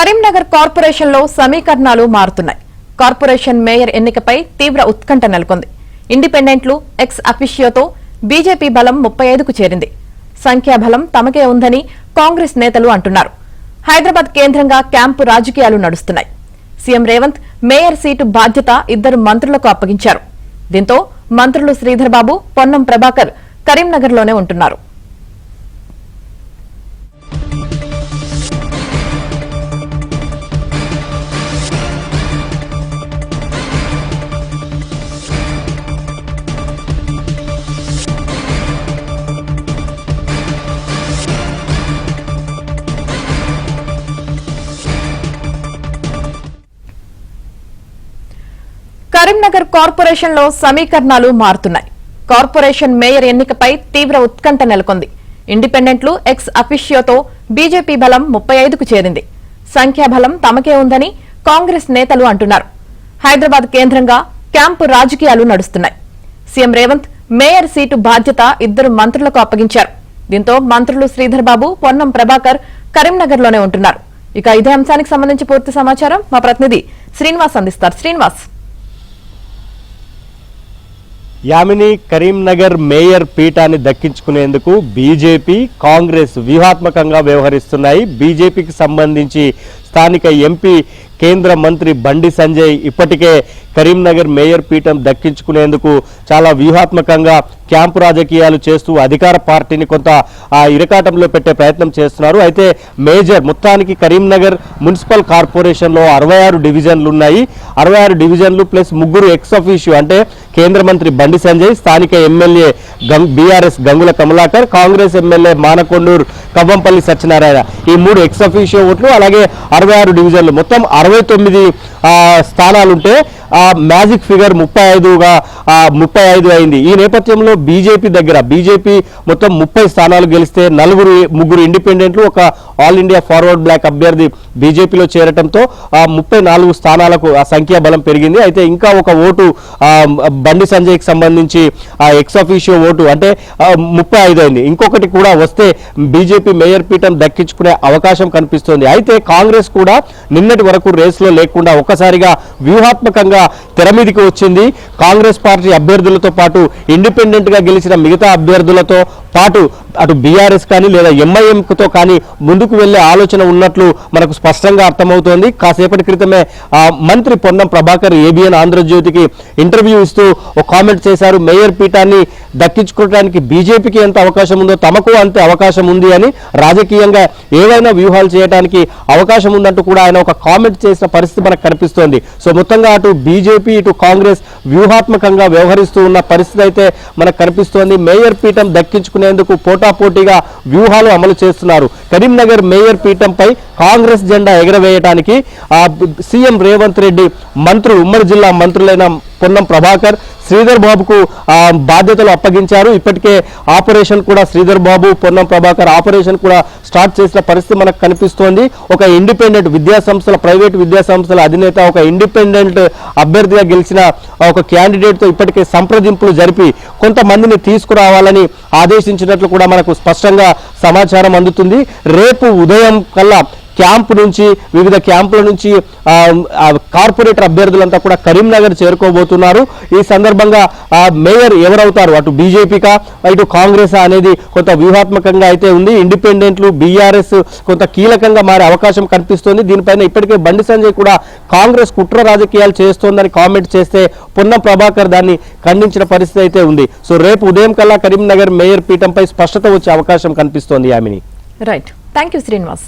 Karimnagar corporation లో సమీకరణాలు మారుతున్నాయి. కార్పొరేషన్ మేయర్ ఎన్నికపై తీవ్ర ఉత్కంఠ నెలకొంది. ఇండిపెండెంట్లు ఎక్స్ అఫిషియోతో బీజేపీ బలం 35కు చేరింది. సంఖ్యాబలం తమకే ఉందని కాంగ్రెస్ నేతలు అంటున్నారు. హైదరాబాద్ కేంద్రంగా క్యాంపు రాజకీయాలు నడుస్తున్నాయి. సీఎం రేవంత్ మేయర్ సీటు బాధ్యత 2 మంత్రులకు అప్పగించారు. దీంతో మంత్రులు శ్రీధర్ బాబు, పొన్నం ప్రభాకర్ కరీంనగర్లోనే ఉంటున్నారు. కరీంనగర్ కార్పొరేషన్ లో సమీకరణాలు మారుతున్నాయి. కార్పొరేషన్ మేయర్ ఎన్నికపై తీవ్ర ఉత్కంఠ నెలకొంది. ఇండిపెండెంట్లు ఎక్స్ అఫిషియోతో బీజేపీ బలం 35కు చేరింది. సంఖ్యాబలం తమకే ఉందని కాంగ్రెస్ నేతలు అంటున్నారు. హైదరాబాద్ కేంద్రంగా క్యాంపు రాజకీయాలు నడుస్తున్నాయి. సీఎం రేవంత్ మేయర్ సీటు బాధ్యత 2 మంత్రులకు అప్పగించారు. దీంతో మంత్రులు శ్రీధర్ బాబు, పొన్నం ప్రభాకర్ కరీంనగర్లోనే ఉంటున్నారు. ఇక ఇదే అంశానికి సంబంధించి పూర్తి సమాచారం మా ప్రతినిధి శ్రీనివాస్ అందిస్తారు. శ్రీనివాస్, యామిని, కరీంనగర్ మేయర్ పీఠాన్ని దక్కించుకునేందుకు బీజేపీ, కాంగ్రెస్ వ్యూహాత్మకంగా వ్యవహరిస్తున్నాయి. బీజేపీకి సంబంధించి స్థానిక ఎంపీ, కేంద్ర మంత్రి బండి సంజయ్ ఇప్పటికే కరీంనగర్ మేయర్ పీఠం దక్కించుకునేందుకు చాలా వ్యూహాత్మకంగా క్యాంపు రాజకీయాలు చేస్తూ అధికార పార్టీని కొంత ఇరకాటంలో పెట్టే ప్రయత్నం చేస్తున్నారు. అయితే మేజర్ మొత్తానికి కరీంనగర్ మున్సిపల్ కార్పొరేషన్లో 66 డివిజన్లు ఉన్నాయి. 66 డివిజన్లు ప్లస్ 3 ఎక్స్ అఫీషియో అంటే కేంద్ర మంత్రి బండి సంజయ్, స్థానిక MLA BRS Gangula Kamalakar, Congress MLA Manakondur Kavvampalli Satyanarayana, ఈ 3 ఎక్స్ అఫీషియో ఓట్లు, అలాగే 66 డివిజన్లు, మొత్తం 69 స్థానాలుంటే మ్యాజిక్ ఫిగర్ 35 అయింది. ఈ నేపథ్యంలో బీజేపీ మొత్తం 30 స్థానాలు గెలిస్తే 3 ఇండిపెండెంట్లు, ఒక ఆల్ ఇండియా ఫార్వర్డ్ బ్లాక్ అభ్యర్థి బీజేపీలో చేరటంతో 34 స్థానాలకు ఆ సంఖ్యాబలం పెరిగింది. అయితే ఇంకా ఒక ఓటు బండి సంజయ్కి సంబంధించి ఎక్స్ అఫీషియో ఓటు అంటే 35 అయింది. ఇంకొకటి కూడా వస్తే బీజేపీ మేయర్ పీఠం దక్కించుకునే అవకాశం కనిపిస్తోంది. అయితే కాంగ్రెస్ కూడా నిన్నటి వరకు రేసులో లేకుండా ఒక్కసారిగా వ్యూహాత్మకంగా తెర మీదికి వచ్చింది. కాంగ్రెస్ పార్టీ అభ్యర్థులతో పాటు ఇండిపెండెంట్ గా గెలిచిన మిగతా అభ్యర్థులతో పాటు అటు బీఆర్ఎస్ కానీ లేదా ఎంఐఎంతో కానీ ముందుకు వెళ్లే ఆలోచన ఉన్నట్లు మనకు స్పష్టంగా అర్థమవుతోంది. కాసేపటి క్రితమే మంత్రి పొన్నం ప్రభాకర్ ఏబిఎన్ ఆంధ్రజ్యోతికి ఇంటర్వ్యూ ఇస్తూ ఒక కామెంట్ చేశారు. మేయర్ పీఠాన్ని దక్కించుకోవడానికి బీజేపీకి ఎంత అవకాశం ఉందో తమకు అంతే అవకాశం ఉంది అని, రాజకీయంగా ఏవైనా వ్యూహాలు చేయడానికి అవకాశం ఉందంటూ కూడా ఆయన ఒక కామెంట్ చేసిన పరిస్థితి మనకు కనిపిస్తోంది. సో మొత్తంగా అటు బీజేపీ, ఇటు కాంగ్రెస్ వ్యూహాత్మకంగా వ్యవహరిస్తూ ఉన్న పరిస్థితి అయితే మనకు కనిపిస్తోంది. మేయర్ పీఠం దక్కించుకునేందుకు పోటాపోటీగా వ్యూహాలు అమలు చేస్తున్నారు. కరీంనగర్ మేయర్ పీఠంపై కాంగ్రెస్ జెండా ఎగరవేయడానికి సీఎం రేవంత్ రెడ్డి ఉమ్మడి జిల్లా మంత్రులైన పొన్నం ప్రభాకర్, శ్రీధర్ బాబుకు బాధ్యతలు అప్పగించారు. ఇప్పటికే ఆపరేషన్ కూడా శ్రీధర్ బాబు, పొన్నం ప్రభాకర్ ఆపరేషన్ కూడా స్టార్ట్ చేసిన పరిస్థితి మనకు కనిపిస్తోంది. ఒక ఇండిపెండెంట్ ప్రైవేట్ విద్యాసంస్థల అధినేత, ఒక ఇండిపెండెంట్ అభ్యర్థిగా గెలిచిన ఒక క్యాండిడేట్తో ఇప్పటికే సంప్రదింపులు జరిపి కొంతమందిని తీసుకురావాలని ఆదేశించినట్లు కూడా మనకు స్పష్టంగా సమాచారం అందుతుంది. రేపు ఉదయం కల్లా వివిధ క్యాంపుల నుంచి కార్పొరేటర్ అభ్యర్థులంతా కూడా కరీంనగర్ చేరుకోబోతున్నారు. ఈ సందర్భంగా మేయర్ ఎవరవుతారు, అటు బీజేపీకా ఇటు కాంగ్రెస్ అనేది కొంత వ్యూహాత్మకంగా అయితే ఉంది. ఇండిపెండెంట్లు, బీఆర్ఎస్ కొంత కీలకంగా మారే అవకాశం కనిపిస్తోంది. దీనిపైన ఇప్పటికే బండి సంజయ్ కూడా కాంగ్రెస్ కుట్ర రాజకీయాలు చేస్తోందని కామెంట్ చేస్తే పొన్నం ప్రభాకర్ దాన్ని ఖండించిన పరిస్థితి అయితే ఉంది. సో రేపు ఉదయం కల్లా కరీంనగర్ మేయర్ పీఠంపై స్పష్టత వచ్చే అవకాశం కనిపిస్తోంది. Yamini, right, thank you Srinivas.